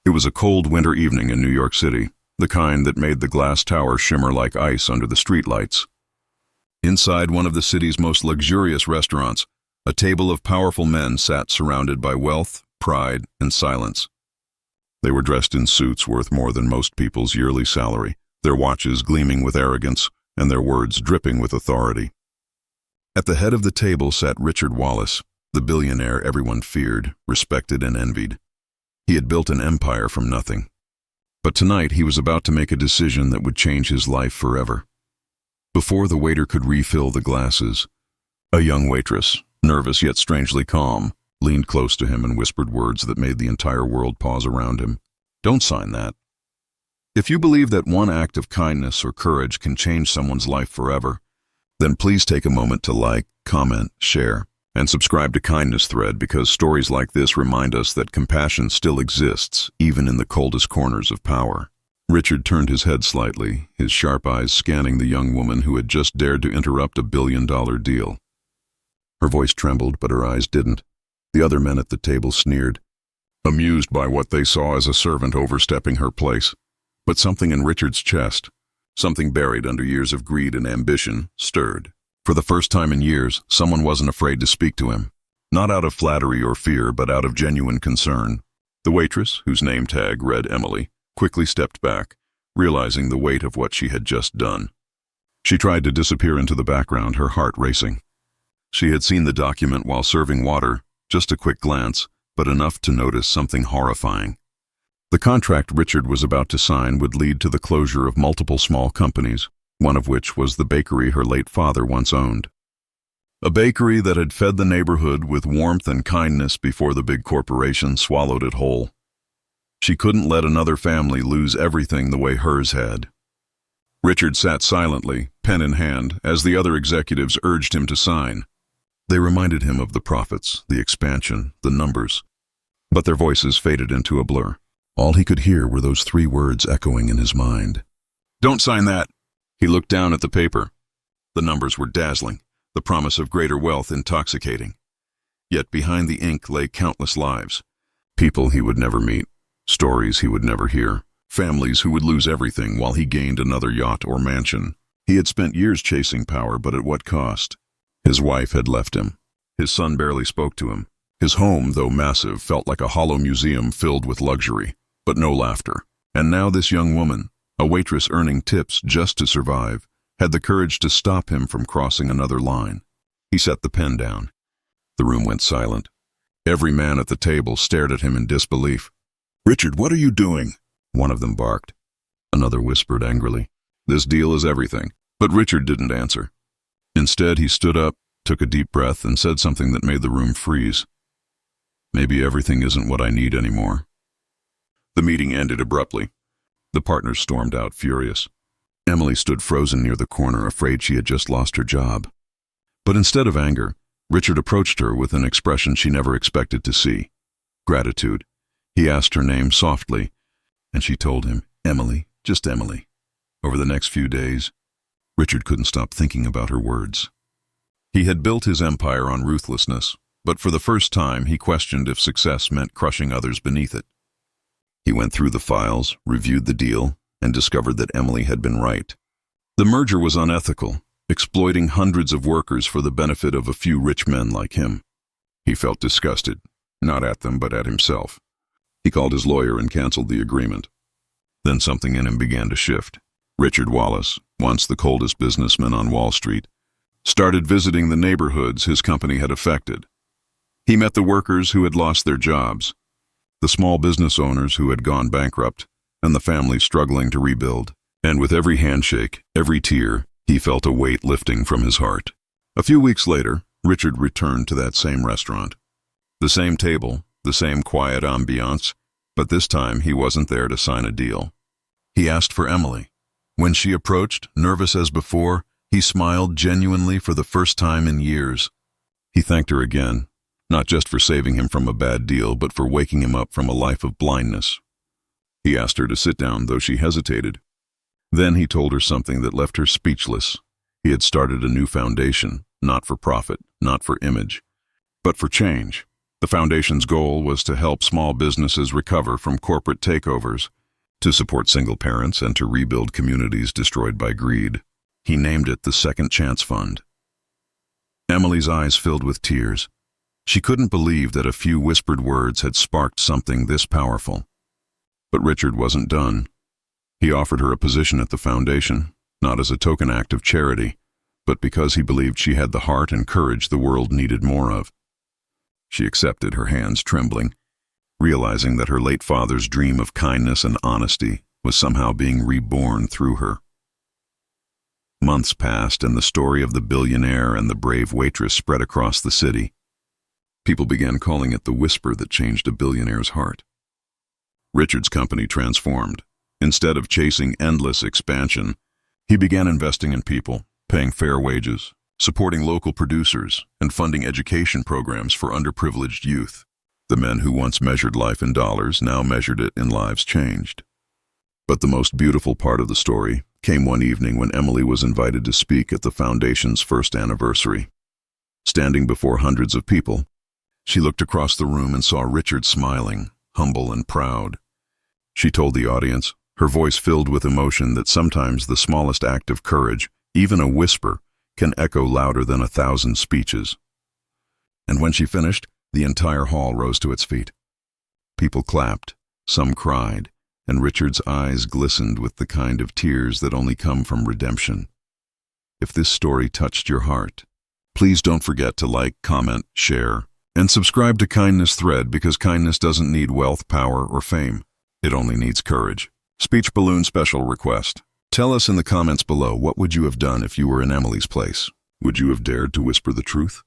It was a cold winter evening in New York City, the kind that made the glass tower shimmer like ice under the streetlights. Inside one of the city's most luxurious restaurants, a table of powerful men sat surrounded by wealth, pride, and silence. They were dressed in suits worth more than most people's yearly salary, their watches gleaming with arrogance, and their words dripping with authority. At the head of the table sat Richard Wallace, the billionaire everyone feared, respected, and envied. He had built an empire from nothing. But tonight he was about to make a decision that would change his life forever. Before the waiter could refill the glasses, a young waitress, nervous yet strangely calm, leaned close to him and whispered words that made the entire world pause around him. "Don't sign that. If you believe that one act of kindness or courage can change someone's life forever, then please take a moment to like, comment, share, and subscribe to Kindness Thread, because stories like this remind us that compassion still exists, even in the coldest corners of power." Richard turned his head slightly, his sharp eyes scanning the young woman who had just dared to interrupt a billion-dollar deal. Her voice trembled, but her eyes didn't. The other men at the table sneered, amused by what they saw as a servant overstepping her place. But something in Richard's chest, something buried under years of greed and ambition, stirred. For the first time in years, someone wasn't afraid to speak to him. Not out of flattery or fear, but out of genuine concern. The waitress, whose name tag read Emily, quickly stepped back, realizing the weight of what she had just done. She tried to disappear into the background, her heart racing. She had seen the document while serving water, just a quick glance, but enough to notice something horrifying. The contract Richard was about to sign would lead to the closure of multiple small companies, one of which was the bakery her late father once owned. A bakery that had fed the neighborhood with warmth and kindness before the big corporation swallowed it whole. She couldn't let another family lose everything the way hers had. Richard sat silently, pen in hand, as the other executives urged him to sign. They reminded him of the profits, the expansion, the numbers, but their voices faded into a blur. All he could hear were those three words echoing in his mind. "Don't sign that!" He looked down at the paper. The numbers were dazzling, the promise of greater wealth intoxicating. Yet behind the ink lay countless lives. People he would never meet, stories he would never hear, families who would lose everything while he gained another yacht or mansion. He had spent years chasing power, but at what cost? His wife had left him. His son barely spoke to him. His home, though massive, felt like a hollow museum filled with luxury, but no laughter. And now this young woman, a waitress earning tips just to survive, had the courage to stop him from crossing another line. He set the pen down. The room went silent. Every man at the table stared at him in disbelief. "Richard, what are you doing?" One of them barked. Another whispered angrily, "This deal is everything." But Richard didn't answer. Instead, he stood up, took a deep breath, and said something that made the room freeze. "Maybe everything isn't what I need anymore." The meeting ended abruptly. The partners stormed out, furious. Emily stood frozen near the corner, afraid she had just lost her job. But instead of anger, Richard approached her with an expression she never expected to see. Gratitude. He asked her name softly, and she told him, "Emily, just Emily." Over the next few days, Richard couldn't stop thinking about her words. He had built his empire on ruthlessness, but for the first time he questioned if success meant crushing others beneath it. He went through the files, reviewed the deal, and discovered that Emily had been right. The merger was unethical, exploiting hundreds of workers for the benefit of a few rich men like him. He felt disgusted, not at them but at himself. He called his lawyer and canceled the agreement. Then something in him began to shift. Richard Wallace, once the coldest businessman on Wall Street, started visiting the neighborhoods his company had affected. He met the workers who had lost their jobs, the small business owners who had gone bankrupt, and the families struggling to rebuild. And with every handshake, every tear, he felt a weight lifting from his heart. A few weeks later, Richard returned to that same restaurant. The same table, the same quiet ambiance, but this time he wasn't there to sign a deal. He asked for Emily. When she approached, nervous as before, he smiled genuinely for the first time in years. He thanked her again, not just for saving him from a bad deal, but for waking him up from a life of blindness. He asked her to sit down, though she hesitated. Then he told her something that left her speechless. He had started a new foundation, not for profit, not for image, but for change. The foundation's goal was to help small businesses recover from corporate takeovers, to support single parents, and to rebuild communities destroyed by greed. He named it the Second Chance Fund. Emily's eyes filled with tears. She couldn't believe that a few whispered words had sparked something this powerful. But Richard wasn't done. He offered her a position at the foundation, not as a token act of charity, but because he believed she had the heart and courage the world needed more of. She accepted, her hands trembling, realizing that her late father's dream of kindness and honesty was somehow being reborn through her. Months passed, and the story of the billionaire and the brave waitress spread across the city. People began calling it the whisper that changed a billionaire's heart. Richard's company transformed. Instead of chasing endless expansion, he began investing in people, paying fair wages, supporting local producers, and funding education programs for underprivileged youth. The men who once measured life in dollars now measured it in lives changed. But the most beautiful part of the story came one evening when Emily was invited to speak at the foundation's first anniversary. Standing before hundreds of people, she looked across the room and saw Richard smiling, humble and proud. She told the audience, her voice filled with emotion, that sometimes the smallest act of courage, even a whisper, can echo louder than 1,000 speeches. And when she finished, the entire hall rose to its feet. People clapped, some cried, and Richard's eyes glistened with the kind of tears that only come from redemption. If this story touched your heart, please don't forget to like, comment, share, and subscribe to Kindness Thread, because kindness doesn't need wealth, power, or fame. It only needs courage. Speech balloon special request. Tell us in the comments below, what would you have done if you were in Emily's place? Would you have dared to whisper the truth?